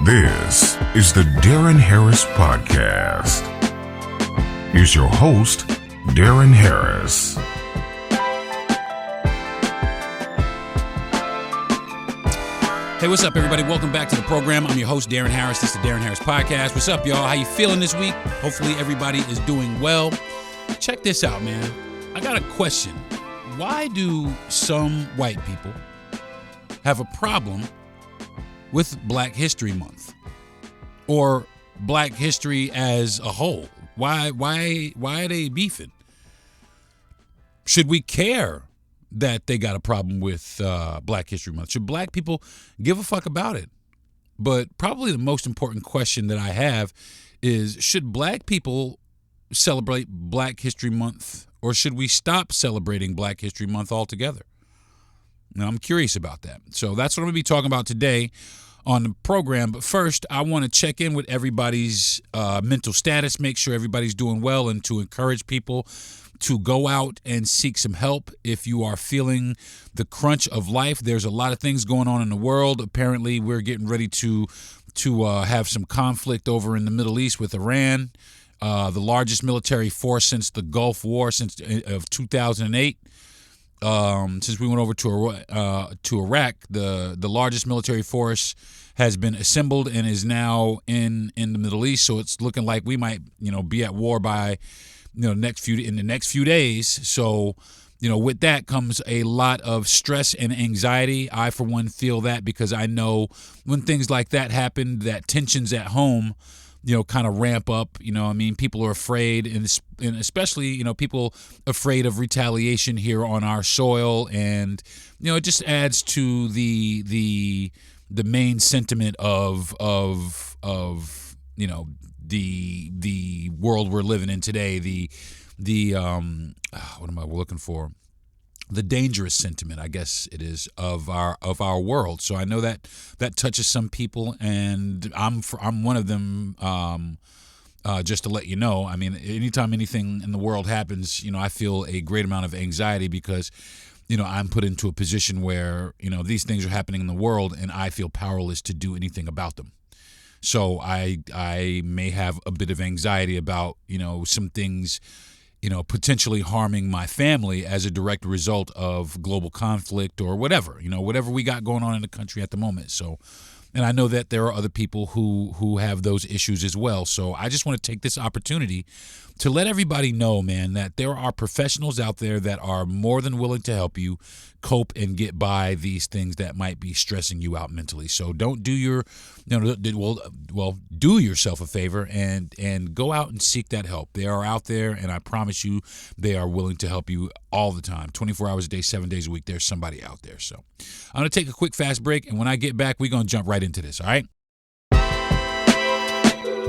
This is the Darren Harris Podcast. Here's your host, Darren Harris. Hey, what's up, everybody? Welcome back to the program. I'm your host, Darren Harris. This is the Darren Harris Podcast. What's up, y'all? How you feeling this week? Hopefully everybody is doing well. Check this out, man. I got a question. Why do some white people have a problem with Black History Month or Black history as a whole? Why are they beefing? Should we care that they got a problem with Black History Month? Should Black people give a fuck about it? But probably the most important question that I have is, should Black people celebrate Black History Month, or should we stop celebrating Black History Month altogether? Now, I'm curious about that. So that's what I'm going to be talking about today on the program. But first, I want to check in with everybody's mental status, make sure everybody's doing well, and to encourage people to go out and seek some help if you are feeling the crunch of life. There's a lot of things going on in the world. Apparently, we're getting ready to have some conflict over in the Middle East with Iran, the largest military force since the Gulf War, of 2008. Since we went over to Iraq, the largest military force has been assembled and is now in the Middle East. So it's looking like we might be at war by in the next few days. So with that comes a lot of stress and anxiety. I, for one, feel that because I know when things like that happen, that tensions at home kind of ramp up. People are afraid, and especially, people afraid of retaliation here on our soil. And, it just adds to the main sentiment of the world we're living in today. What am I looking for? The dangerous sentiment, I guess it is, of our world. So I know that touches some people, and I'm one of them. Just to let you know, anytime anything in the world happens, I feel a great amount of anxiety because, I'm put into a position where these things are happening in the world, and I feel powerless to do anything about them. So I may have a bit of anxiety about some things potentially harming my family as a direct result of global conflict or whatever we got going on in the country at the moment. So, and I know that there are other people who have those issues as well. So I just want to take this opportunity to let everybody know, man, that there are professionals out there that are more than willing to help you cope and get by these things that might be stressing you out mentally. So don't do do yourself a favor and go out and seek that help. They are out there, and I promise you they are willing to help you all the time, 24 hours a day, 7 days a week. There's somebody out there. So I'm going to take a quick, fast break, and when I get back, we're going to jump right into this, all right?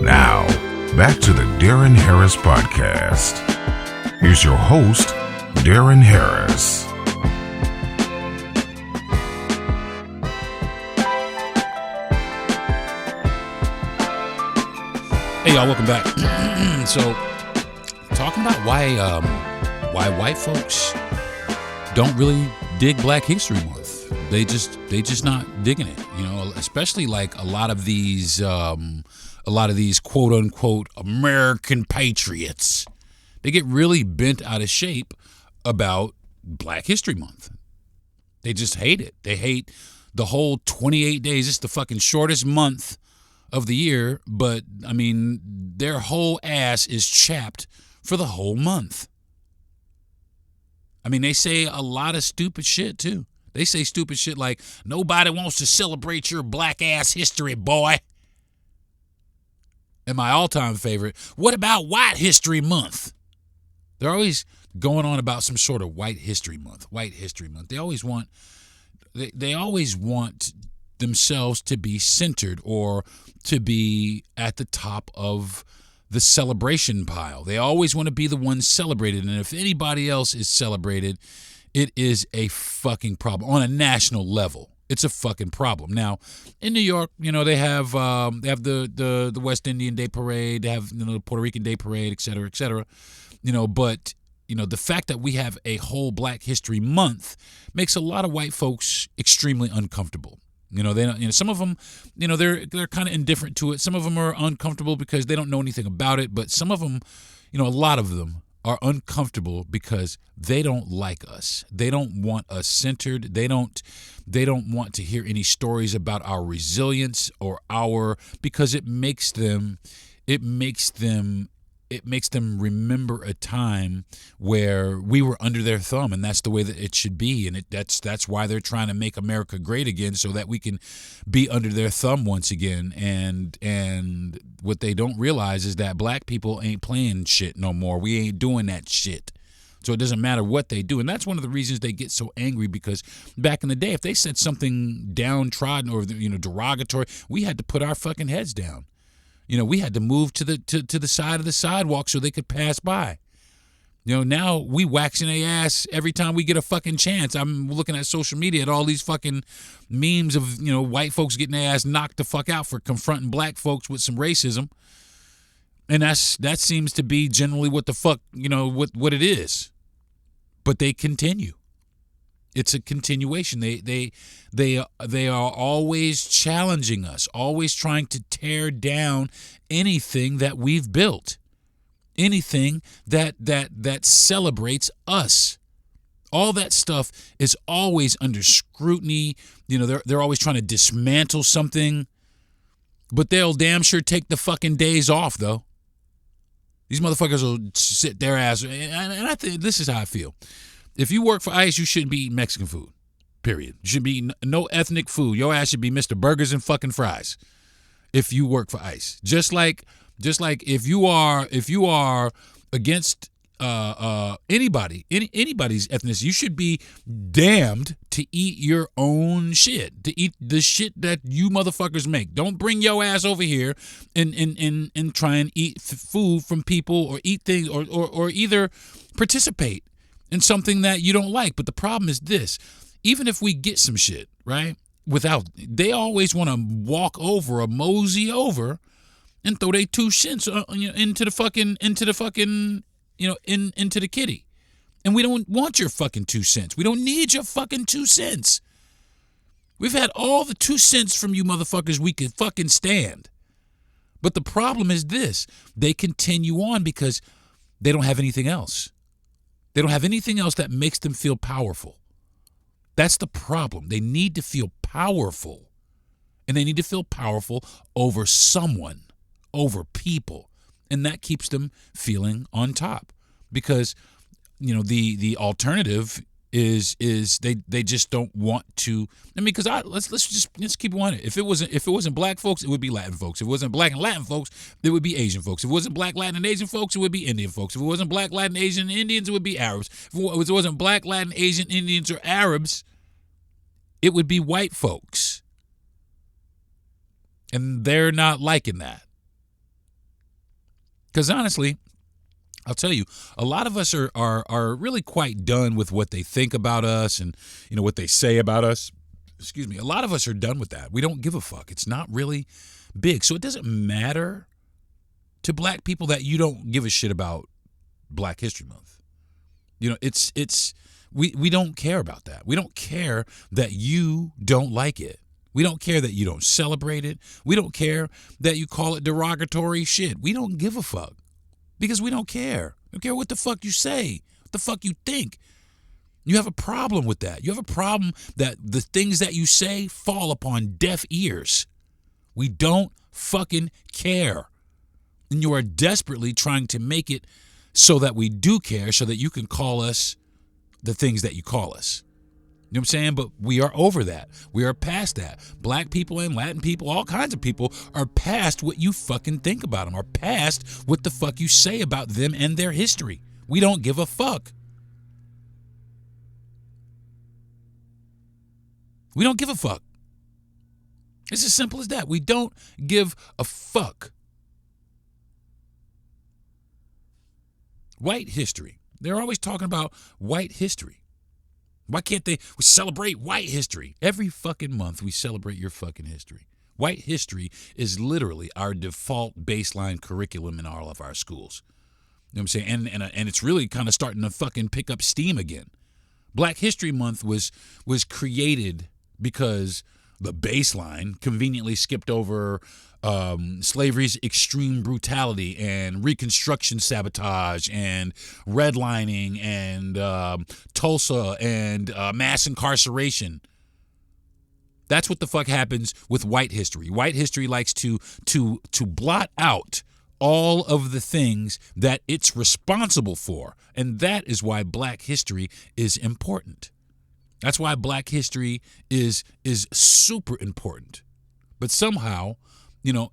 Now, back to the Darren Harris Podcast. Here's your host, Darren Harris. Hey, y'all, welcome back. So, talking about why white folks don't really dig Black History Month. They just not digging it. Especially like a lot of these quote unquote American patriots. They get really bent out of shape about Black History Month. They just hate it. They hate the whole 28 days. It's the fucking shortest month of the year, but their whole ass is chapped for the whole month. They say a lot of stupid shit too. They say stupid shit like, nobody wants to celebrate your black ass history, boy. And my all-time favorite, what about White History Month? They're always going on about some sort of White History Month. They always want themselves to be centered or to be at the top of the celebration pile. They always want to be the one celebrated, and if anybody else is celebrated, it is a fucking problem on a national level. It's a fucking problem. Now, in New York, they have the West Indian Day Parade, they have the Puerto Rican Day Parade, et cetera, et cetera. But the fact that we have a whole Black History Month makes a lot of white folks extremely uncomfortable. They don't. Some of them, they're kind of indifferent to it. Some of them are uncomfortable because they don't know anything about it. But some of them, a lot of them are uncomfortable because they don't like us. They don't want us centered. They don't want to hear any stories about our resilience because it makes them remember a time where we were under their thumb, and that's the way that it should be. And that's why they're trying to make America great again, so that we can be under their thumb once again. And what they don't realize is that black people ain't playing shit no more. We ain't doing that shit. So it doesn't matter what they do. And that's one of the reasons they get so angry, because back in the day, if they said something downtrodden or derogatory, we had to put our fucking heads down. We had to move to the side of the sidewalk so they could pass by. Now we waxing their ass every time we get a fucking chance. I'm looking at social media at all these fucking memes of, white folks getting their ass knocked the fuck out for confronting black folks with some racism. And that seems to be generally what the fuck, what it is. But they continue. It's a continuation. They are always challenging us, always trying to tear down anything that we've built, anything that celebrates us. All that stuff is always under scrutiny. They're always trying to dismantle something, but they'll damn sure take the fucking days off though. These motherfuckers will sit their ass, and I think this is how I feel. If you work for ICE, you shouldn't be eating Mexican food, period. You should be eating no ethnic food. Your ass should be Mr. Burgers and fucking fries if you work for ICE. Just like if you are against anybody's ethnicity, you should be damned to eat your own shit, to eat the shit that you motherfuckers make. Don't bring your ass over here and try and eat food from people or eat things or either participate in something that you don't like. But the problem is this: even if we get some shit, right, they always want to walk over or mosey over and throw their 2 cents into the kitty. And we don't want your fucking 2 cents. We don't need your fucking 2 cents. We've had all the 2 cents from you motherfuckers we could fucking stand. But the problem is this: they continue on because they don't have anything else. They don't have anything else that makes them feel powerful. That's the problem. They need to feel powerful. And they need to feel powerful over someone, over people. And that keeps them feeling on top. Because, the alternative is they just don't want to. I mean, because let's keep it 100. If it wasn't black folks, it would be Latin folks. If it wasn't black and Latin folks, it would be Asian folks. If it wasn't black, Latin, and Asian folks, it would be Indian folks. If it wasn't black, Latin, Asian, and Indians, it would be Arabs. If it wasn't black, Latin, Asian, Indians, or Arabs, it would be white folks. And they're not liking that. Because honestly, I'll tell you, a lot of us are really quite done with what they think about us and, what they say about us. Excuse me. A lot of us are done with that. We don't give a fuck. It's not really big. So it doesn't matter to black people that you don't give a shit about Black History Month. We don't care about that. We don't care that you don't like it. We don't care that you don't celebrate it. We don't care that you call it derogatory shit. We don't give a fuck. Because we don't care. We don't care what the fuck you say, what the fuck you think. You have a problem with that. You have a problem that the things that you say fall upon deaf ears. We don't fucking care. And you are desperately trying to make it so that we do care, so that you can call us the things that you call us. You know what I'm saying? But we are over that. We are past that. Black people and Latin people, all kinds of people, are past what you fucking think about them, are past what the fuck you say about them and their history. We don't give a fuck. We don't give a fuck. It's as simple as that. We don't give a fuck. White history. They're always talking about white history. Why can't we celebrate white history? Every fucking month we celebrate your fucking history. White history is literally our default baseline curriculum in all of our schools. You know what I'm saying? And it's really kind of starting to fucking pick up steam again. Black History Month was created because the baseline, conveniently skipped over slavery's extreme brutality and Reconstruction sabotage and redlining and Tulsa and mass incarceration. That's what the fuck happens with white history. White history likes to blot out all of the things that it's responsible for. And that is why black history is important. That's why black history is super important. But somehow,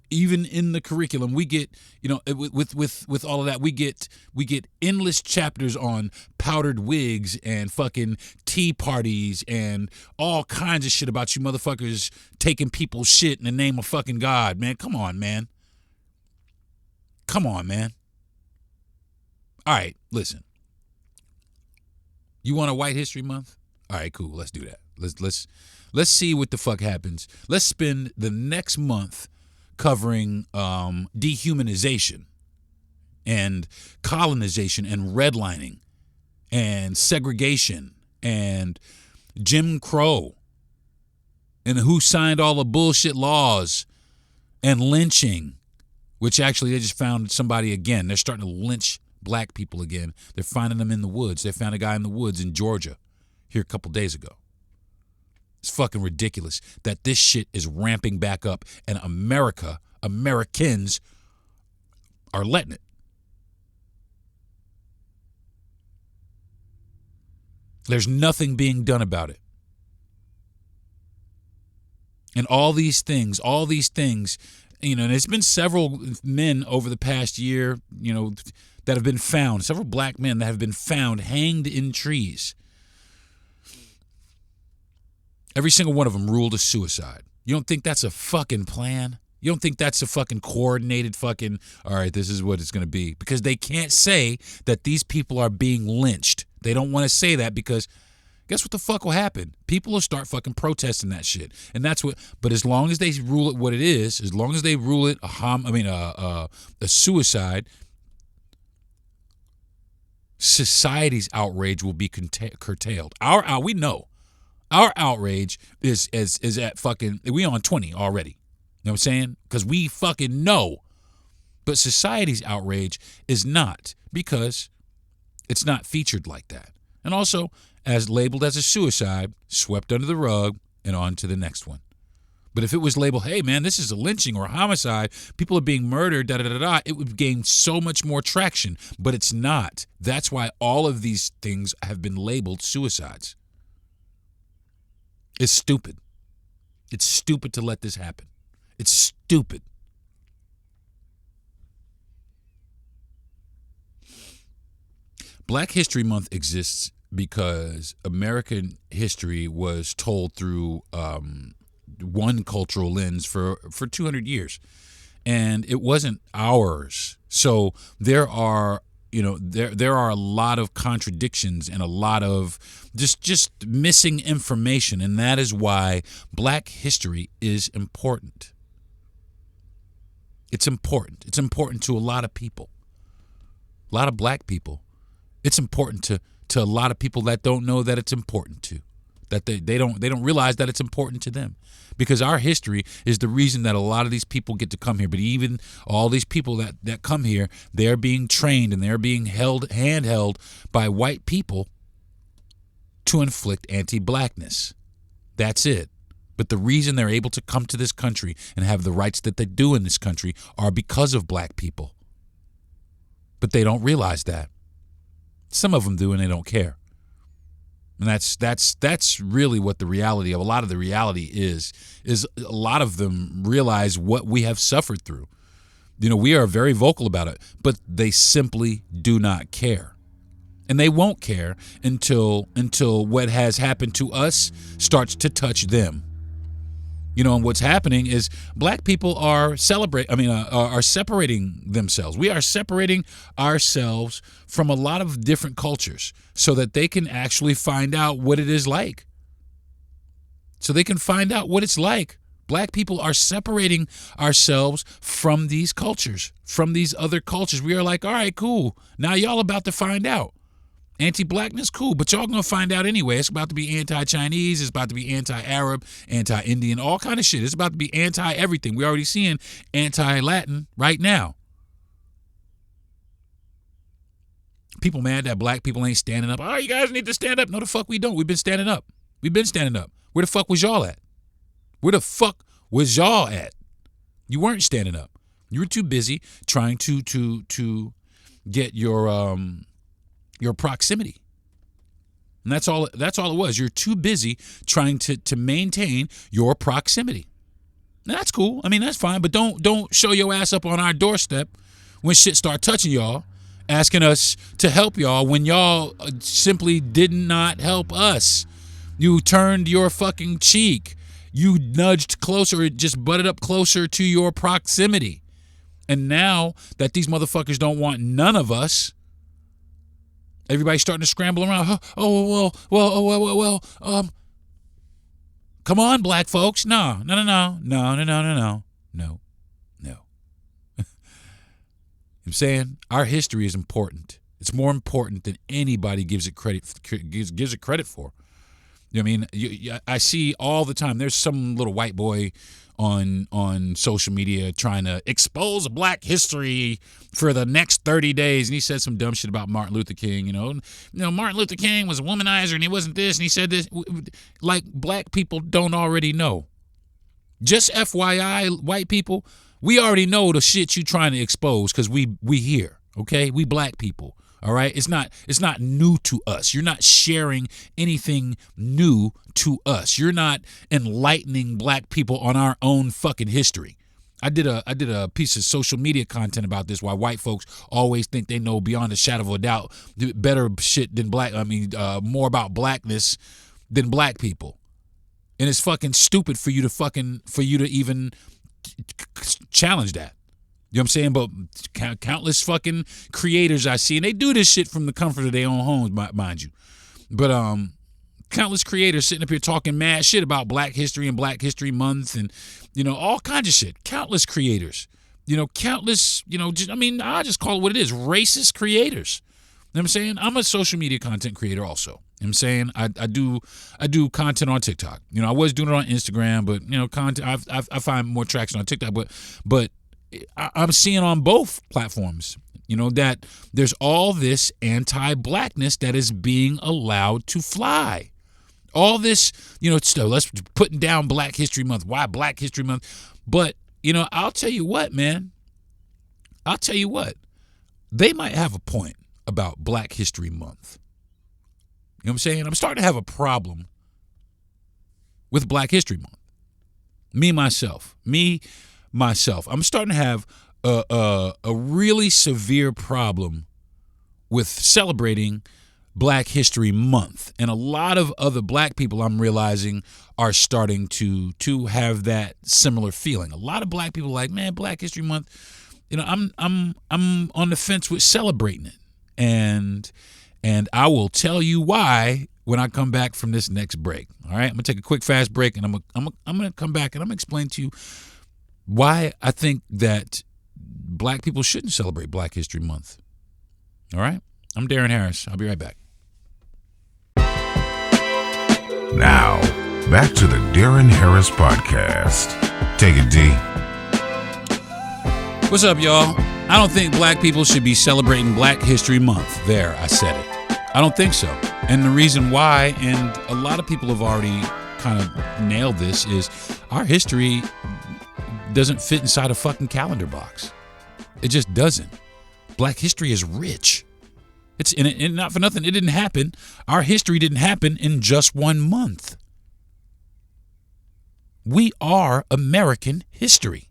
even in the curriculum, we get, with all of that, we get endless chapters on powdered wigs and fucking tea parties and all kinds of shit about you motherfuckers taking people's shit in the name of fucking God, man. Come on, man. Come on, man. All right, listen. You want a White History Month? All right, cool. Let's do that. Let's see what the fuck happens. Let's spend the next month covering dehumanization and colonization and redlining and segregation and Jim Crow and who signed all the bullshit laws and lynching, which actually they just found somebody again. They're starting to lynch black people again. They're finding them in the woods. They found a guy in the woods in Georgia here a couple days ago. It's fucking ridiculous that this shit is ramping back up and Americans are letting it. There's nothing being done about it. And all these things, and there's been several men over the past year, that have been found, several black men that have been found hanged in trees. Every single one of them ruled a suicide. You don't think that's a fucking plan? You don't think that's a fucking coordinated fucking, all right, this is what it's going to be? Because they can't say that these people are being lynched. They don't want to say that because guess what the fuck will happen? People will start fucking protesting that shit. And that's what, but as long as they rule it what it is, as long as they rule it a suicide, society's outrage will be curtailed. We know. Our outrage is at fucking, we on 20 already. You know what I'm saying? Because we fucking know. But society's outrage is not, because it's not featured like that. And also, as labeled as a suicide, swept under the rug and on to the next one. But if it was labeled, hey man, this is a lynching or a homicide, people are being murdered, it would gain so much more traction. But it's not. That's why all of these things have been labeled suicides. It's stupid. It's stupid to let this happen. It's stupid. Black History Month exists because American history was told through one cultural lens for 200 years. And it wasn't ours. So there are there are a lot of contradictions and a lot of just missing information, and that is why black history is important. It's important. It's important to a lot of people, a lot of black people. It's important to a lot of people that don't know that it's important to, that they don't realize that it's important to them. Because our history is the reason that a lot of these people get to come here. But even all these people that come here, they're being trained and they're being handheld by white people to inflict anti-blackness. That's it. But the reason they're able to come to this country and have the rights that they do in this country are because of black people. But they don't realize that. Some of them do, and they don't care. And that's really what the reality of a lot of the reality is a lot of them realize what we have suffered through. We are very vocal about it, but they simply do not care. And they won't care until what has happened to us starts to touch them. And what's happening is black people are separating themselves. We are separating ourselves from a lot of different cultures so that they can actually find out what it is like. So they can find out what it's like. Black people are separating ourselves from these cultures, from these other cultures. We are like, all right, cool. Now y'all about to find out. Anti-blackness, cool, but y'all gonna find out anyway. It's about to be anti-Chinese, it's about to be anti-Arab, anti-Indian, all kind of shit. It's about to be anti-everything. We're already seeing anti-Latin right now. People mad that black people ain't standing up. Oh, you guys need to stand up. No, the fuck we don't. We've been standing up. We've been standing up. Where the fuck was y'all at? Where the fuck was y'all at? You weren't standing up. You were too busy trying to get your proximity. And that's all it was. You're too busy trying to maintain your proximity. Now, that's cool. I mean, that's fine, but don't show your ass up on our doorstep when shit start touching y'all, asking us to help y'all when y'all simply did not help us. You turned your fucking cheek. You nudged closer, just butted up closer to your proximity. And now that these motherfuckers don't want none of us, everybody's starting to scramble around. Come on, black folks. No. I'm saying our history is important. It's more important than anybody gives it credit for. You know what I mean? I see all the time. There's some little white boy on social media trying to expose black history for the next 30 days. And he said some dumb shit about Martin Luther King, Martin Luther King was a womanizer and he wasn't this, and he said this. Like, black people don't already know. Just FYI, white people, we already know the shit you trying to expose because we here, okay? We black people, all right? It's not new to us. You're not sharing anything new to us. You're not enlightening black people on our own fucking history. I did a piece of social media content about this, why white folks always think they know beyond a shadow of a doubt better shit than more about blackness than black people. And it's fucking stupid for you to even challenge that. You know what I'm saying? But countless fucking creators I see, and they do this shit from the comfort of their own homes, mind you. But countless creators sitting up here talking mad shit about Black History and Black History Month and, all kinds of shit. Countless creators. Countless, I just call it what it is, racist creators. You know what I'm saying? I'm a social media content creator also. You know what I'm saying? I do content on TikTok. I was doing it on Instagram, but content I find more traction on TikTok. But I'm seeing on both platforms, that there's all this anti-blackness that is being allowed to fly. All this, let's putting down Black History Month. Why Black History Month? But I'll tell you what, man. I'll tell you what. They might have a point about Black History Month. You know what I'm saying? I'm starting to have a problem with Black History Month. Myself. I'm starting to have a really severe problem with celebrating Black History Month. And a lot of other black people, I'm realizing, are starting to have that similar feeling. A lot of black people are like, man, Black History Month, I'm on the fence with celebrating it. And I will tell you why when I come back from this next break. All right, I'm gonna take a quick, fast break, and I'm gonna come back and I'm gonna explain to you why I think that black people shouldn't celebrate Black History Month. All right, I'm Darren Harris. I'll be right back. Now, back to the Darren Harris Podcast. Take it, D. What's up, y'all? I don't think black people should be celebrating Black History Month. There, I said it. I don't think so. And the reason why, and a lot of people have already kind of nailed this, is our history doesn't fit inside a fucking calendar box. It just doesn't. Black history is rich. And not for nothing, it didn't happen. Our history didn't happen in just 1 month. We are American history.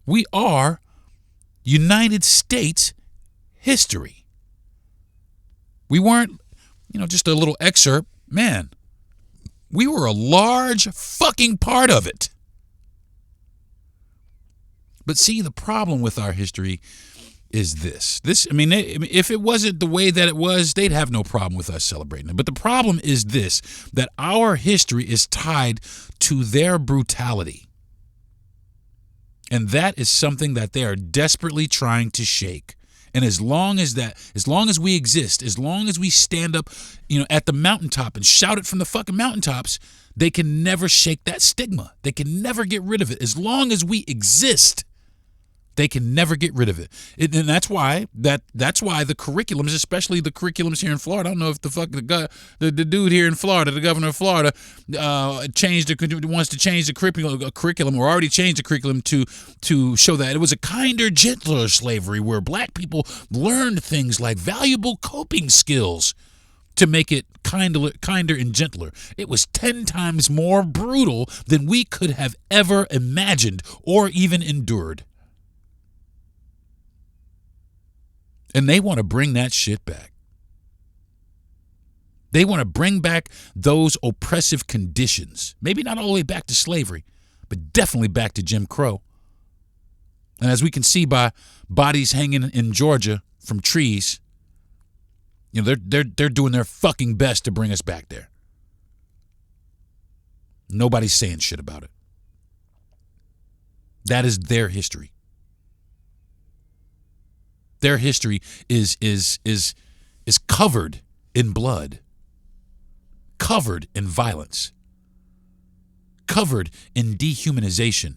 We are United States history. We weren't, just a little excerpt. Man, we were a large fucking part of it. But see, the problem with our history is this. If it wasn't the way that it was, they'd have no problem with us celebrating it. But the problem is this, that our history is tied to their brutality. And that is something that they are desperately trying to shake. And as long as we exist, as long as we stand up, at the mountaintop and shout it from the fucking mountaintops, they can never shake that stigma. They can never get rid of it. As long as we exist, they can never get rid of it. And that's why the curriculums, especially the curriculums here in Florida, I don't know if the dude here in Florida, the governor of Florida, wants to change the curriculum, or already changed the curriculum to show that it was a kinder, gentler slavery where black people learned things like valuable coping skills to make it kinder and gentler. It was 10 times more brutal than we could have ever imagined or even endured. And they want to bring that shit back. They want to bring back those oppressive conditions. Maybe not all the way back to slavery, but definitely back to Jim Crow. And as we can see by bodies hanging in Georgia from trees, they're doing their fucking best to bring us back there. Nobody's saying shit about it. That is their history. Their history is covered in blood, covered in violence, covered in dehumanization,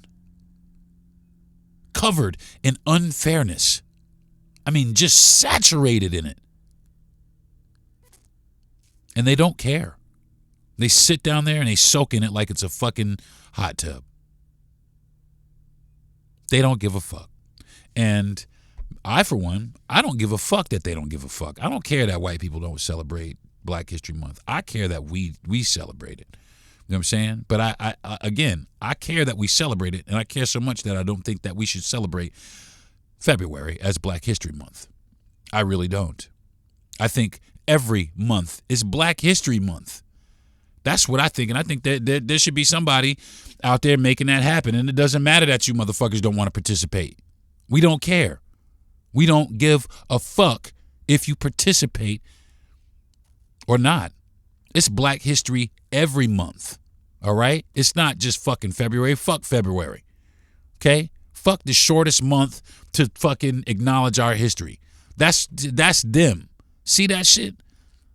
covered in unfairness. I mean, just saturated in it. And they don't care. They sit down there and they soak in it like it's a fucking hot tub. They don't give a fuck. And I, for one, I don't give a fuck that they don't give a fuck. I don't care that white people don't celebrate Black History Month. I care that we celebrate it. You know what I'm saying? But I care that we celebrate it, and I care so much that I don't think that we should celebrate February as Black History Month. I really don't. I think every month is Black History Month. That's what I think, and I think that there should be somebody out there making that happen, and it doesn't matter that you motherfuckers don't want to participate. We don't care. We don't give a fuck if you participate or not. It's Black History every month, all right? It's not just fucking February. Fuck February, okay? Fuck the shortest month to fucking acknowledge our history. That's them. See that shit?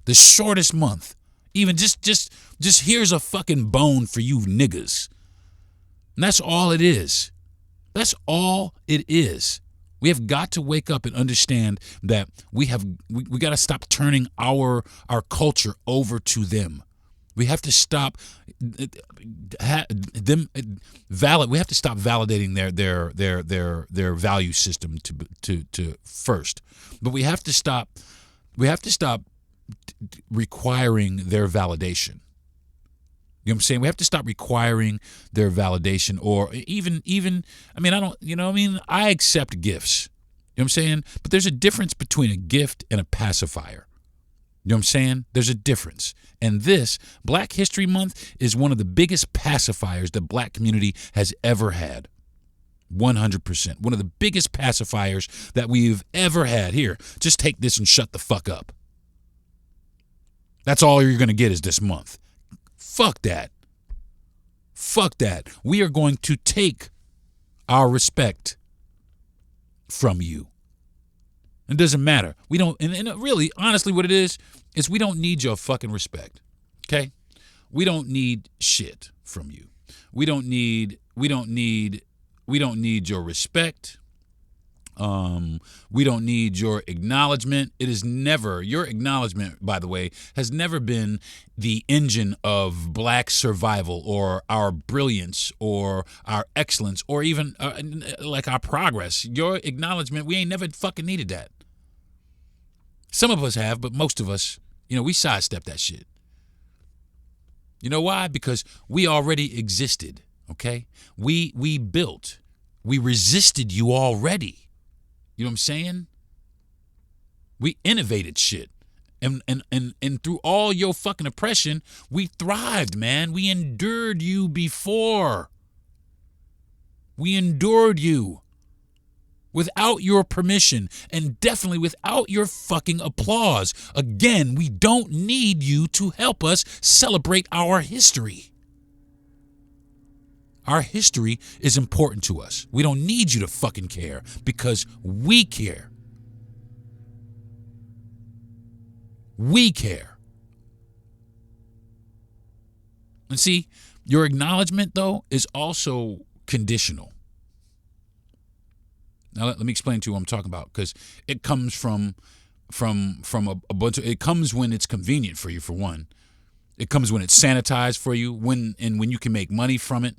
The shortest month. Even just here's a fucking bone for you niggas. And that's all it is. That's all it is. We have got to wake up and understand that we got to stop turning our culture over to them. We have to stop We have to stop validating their value system to first. But we have to stop requiring their validation. You know what I'm saying? We have to stop requiring their validation, or even I accept gifts. You know what I'm saying? But there's a difference between a gift and a pacifier. You know what I'm saying? There's a difference. And this Black History Month is one of the biggest pacifiers the Black community has ever had. 100%. One of the biggest pacifiers that we've ever had. Here, just take this and shut the fuck up. That's all you're going to get is this month. Fuck that. Fuck that. We are going to take our respect from you. It doesn't matter. We don't, and really, honestly, what it is we don't need your fucking respect. Okay? We don't need shit from you. We don't need your respect. We don't need your acknowledgement. It is never, your acknowledgement, by the way, has never been the engine of Black survival or our brilliance or our excellence or even like our progress. Your acknowledgement, we ain't never fucking needed that. Some of us have, but most of us, we sidestep that shit. You know why? Because we already existed, okay? We built. We resisted you already. You know what I'm saying? We innovated shit. And through all your fucking oppression, we thrived, man. We endured you before. We endured you without your permission and definitely without your fucking applause. Again, we don't need you to help us celebrate our history. Our history is important to us. We don't need you to fucking care because we care. We care. And see, your acknowledgement, though, is also conditional. Now, let me explain to you what I'm talking about, because it comes from a bunch of, it comes when it's convenient for you, for one. It comes when it's sanitized for you, when you can make money from it.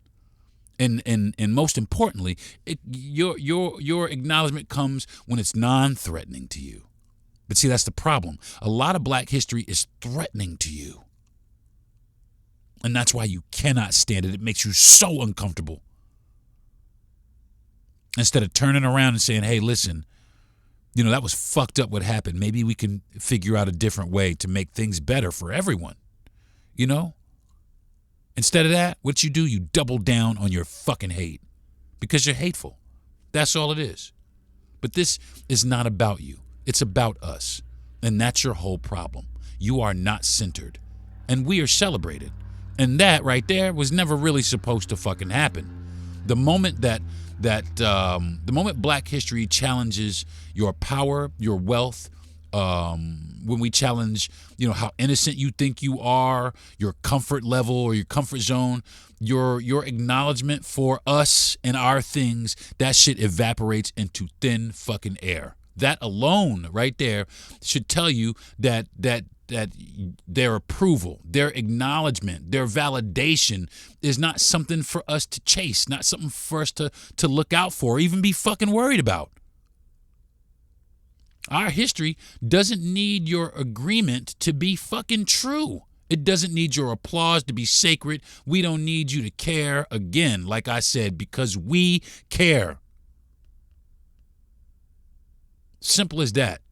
And most importantly, your acknowledgement comes when it's non-threatening to you. But see, that's the problem. A lot of Black history is threatening to you. And that's why you cannot stand it. It makes you so uncomfortable. Instead of turning around and saying, hey, listen, that was fucked up what happened. Maybe we can figure out a different way to make things better for everyone. Instead of that, what you do, you double down on your fucking hate because you're hateful. That's all it is. But this is not about you. It's about us. And that's your whole problem. You are not centered. And we are celebrated. And that right there was never really supposed to fucking happen. The moment the moment Black history challenges your power, your wealth, when we challenge, how innocent you think you are, your comfort level or your comfort zone, your acknowledgement for us and our things, that shit evaporates into thin fucking air. That alone right there should tell you that their approval, their acknowledgement, their validation is not something for us to chase, not something for us to look out for, or even be fucking worried about. Our history doesn't need your agreement to be fucking true. It doesn't need your applause to be sacred. We don't need you to care, again, like I said, because we care. Simple as that.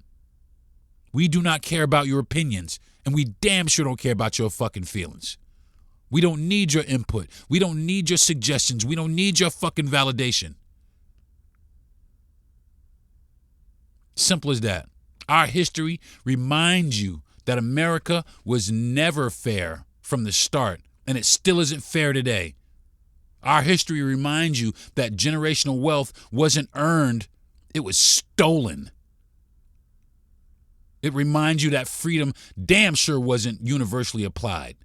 We do not care about your opinions, and we damn sure don't care about your fucking feelings. We don't need your input. We don't need your suggestions. We don't need your fucking validation. Simple as that. Our history reminds you that America was never fair from the start, and it still isn't fair today. Our history reminds you that generational wealth wasn't earned, it was stolen. It reminds you that freedom damn sure wasn't universally applied.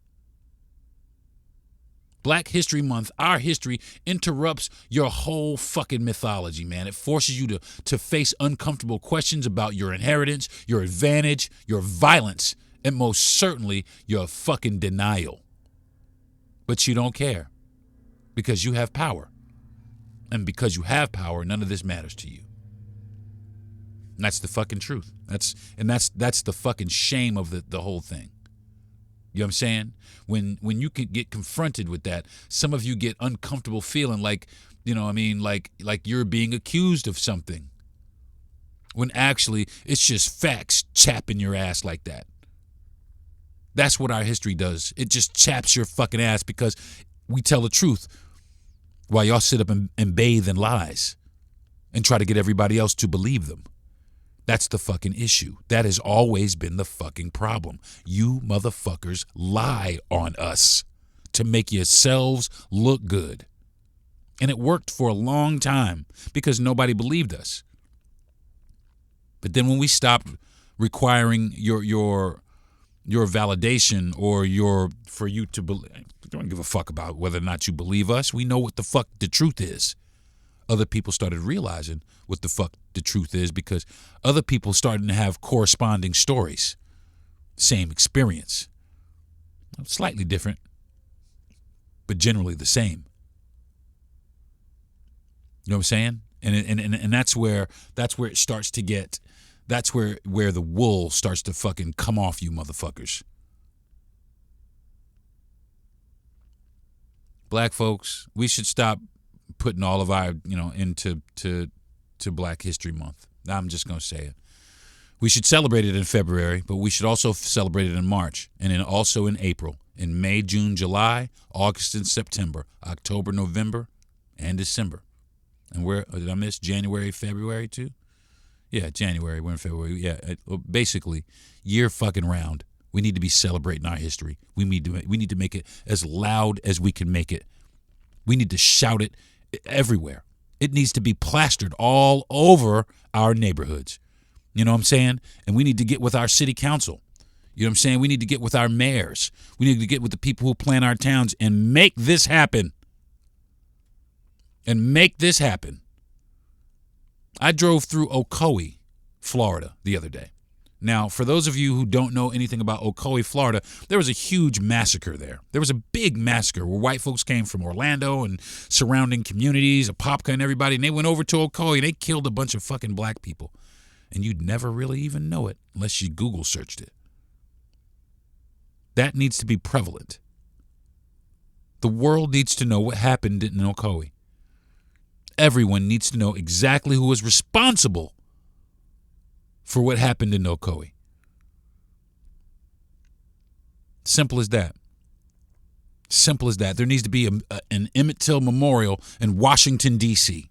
Black History Month, our history, interrupts your whole fucking mythology, man. It forces you to face uncomfortable questions about your inheritance, your advantage, your violence, and most certainly your fucking denial. But you don't care because you have power. And because you have power, none of this matters to you. And that's the fucking truth. That's the fucking shame of the whole thing. You know what I'm saying? When you can get confronted with that, some of you get uncomfortable feeling like, like you're being accused of something. When actually it's just facts chapping your ass like that. That's what our history does. It just chaps your fucking ass because we tell the truth while y'all sit up and bathe in lies and try to get everybody else to believe them. That's the fucking issue. That has always been the fucking problem. You motherfuckers lie on us to make yourselves look good. And it worked for a long time because nobody believed us. But then when we stopped requiring your validation or for you to believe, I don't give a fuck about whether or not you believe us. We know what the fuck the truth is. Other people started realizing what the fuck the truth is because other people started to have corresponding stories. Same experience. Slightly different, but generally the same. You know what I'm saying? And that's where it starts to get, that's where the wool starts to fucking come off you motherfuckers. Black folks, we should stop putting all of our, into Black History Month. I'm just going to say it. We should celebrate it in February, but we should also celebrate it in March and then also in April, in May, June, July, August, and September, October, November, and December. And where did I miss January, February too? Yeah, January. We're in February. Yeah, basically, year fucking round. We need to be celebrating our history. We need to make it as loud as we can make it. We need to shout it everywhere. It needs to be plastered all over our neighborhoods. You know what I'm saying? And we need to get with our city council. You know what I'm saying? We need to get with our mayors. We need to get with the people who plan our towns and make this happen. And make this happen. I drove through Ocoee, Florida, the other day. Now, for those of you who don't know anything about Ocoee, Florida, there was a huge massacre there. There was a big massacre where white folks came from Orlando and surrounding communities, Apopka and everybody, and they went over to Ocoee and they killed a bunch of fucking black people. And you'd never really even know it unless you Google searched it. That needs to be prevalent. The world needs to know what happened in Ocoee. Everyone needs to know exactly who was responsible for what happened in Ocoee. Simple as that. Simple as that. There needs to be an Emmett Till Memorial in Washington, D.C.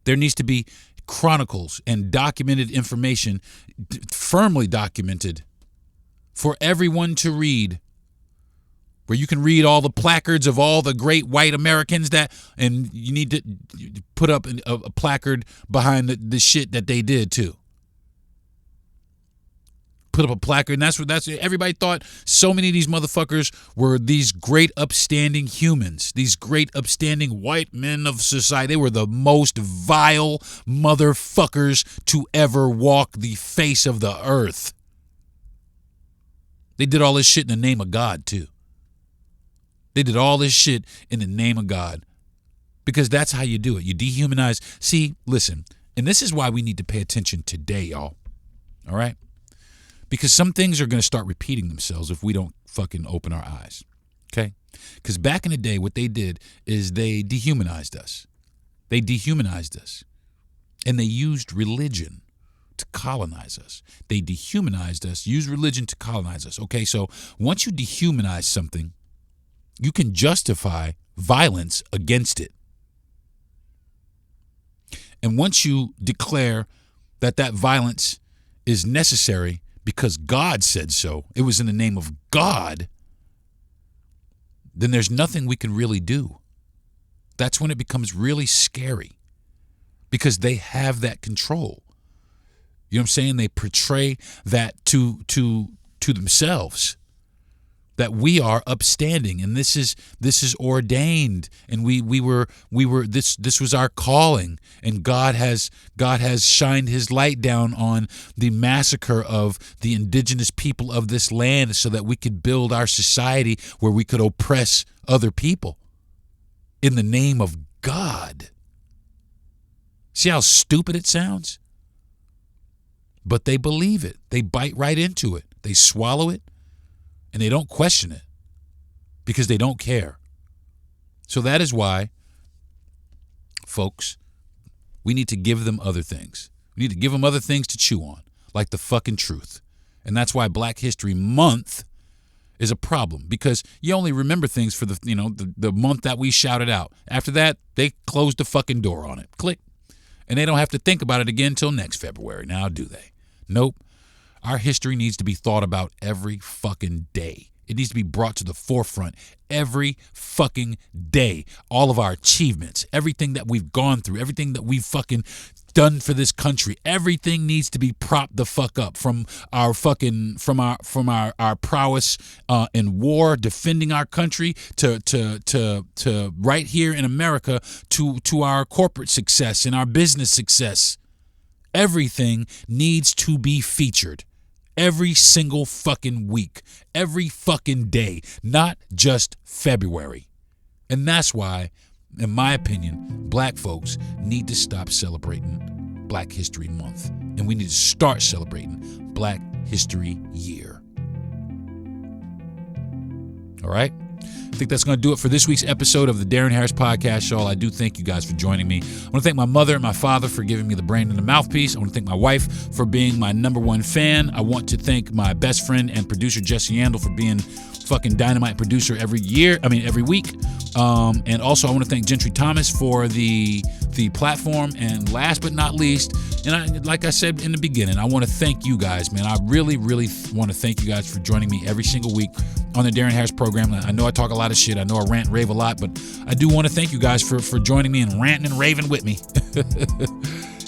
There needs to be chronicles and documented information, firmly documented, for everyone to read, where you can read all the placards of all the great white Americans and you need to put up a placard behind the shit that they did too. Put up a placard, and that's everybody thought so many of these motherfuckers were these great upstanding humans, these great upstanding white men of society. They were the most vile motherfuckers to ever walk the face of the earth. They did all this shit in the name of God too. They did all this shit in the name of God, because that's how you do it. You dehumanize. See, listen, and this is why we need to pay attention today, y'all. All right? Because some things are going to start repeating themselves if we don't fucking open our eyes. Okay? Because back in the day, what they did is they dehumanized us. They dehumanized us. And they used religion to colonize us. They dehumanized us, used religion to colonize us. Okay, so once you dehumanize something, you can justify violence against it. And once you declare that violence is necessary because God said so, it was in the name of God, then there's nothing we can really do. That's when it becomes really scary, because they have that control. You know what I'm saying? They portray that to themselves, that we are upstanding, and this is ordained, and we were this was our calling, and God has shined his light down on the massacre of the indigenous people of this land so that we could build our society where we could oppress other people in the name of God. See how stupid it sounds? But they believe it. They bite right into it. They swallow it. And they don't question it because they don't care. So that is why, folks, we need to give them other things. We need to give them other things to chew on, like the fucking truth. And that's why Black History Month is a problem, because you only remember things for the month that we shouted out. After that, they closed the fucking door on it. Click. And they don't have to think about it again until next February. Now, do they? Nope. Our history needs to be thought about every fucking day. It needs to be brought to the forefront every fucking day. All of our achievements, everything that we've gone through, everything that we've fucking done for this country, everything needs to be propped the fuck up, from our prowess in war, defending our country, to right here in America, to our corporate success and our business success. Everything needs to be featured. Every single fucking week, every fucking day, not just February. And that's why, in my opinion, black folks need to stop celebrating Black History Month. And we need to start celebrating Black History Year. All right? I think that's going to do it for this week's episode of the Darren Harris Podcast, y'all. I do thank you guys for joining me. I want to thank my mother and my father for giving me the brain and the mouthpiece. I want to thank my wife for being my number one fan. I want to thank my best friend and producer, Jesse Yandel, for being fucking dynamite producer every week. And also I want to thank Gentry Thomas for the platform. And last but not least, like I said in the beginning, I want to thank you guys, man. I really, really want to thank you guys for joining me every single week on the Darren Harris program. I know I talk a lot of shit. I know I rant and rave a lot, but I do want to thank you guys for joining me and ranting and raving with me.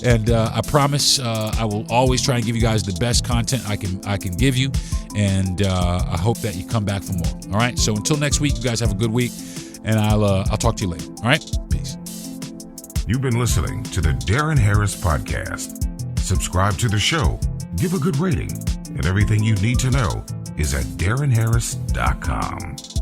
And I promise I will always try and give you guys the best content I can give you. And I hope that you come back for more. All right. So until next week, you guys have a good week, and I'll talk to you later. All right. Peace. You've been listening to the Darren Harris Podcast. Subscribe to the show, give a good rating, and everything you need to know is at DarrenHarris.com.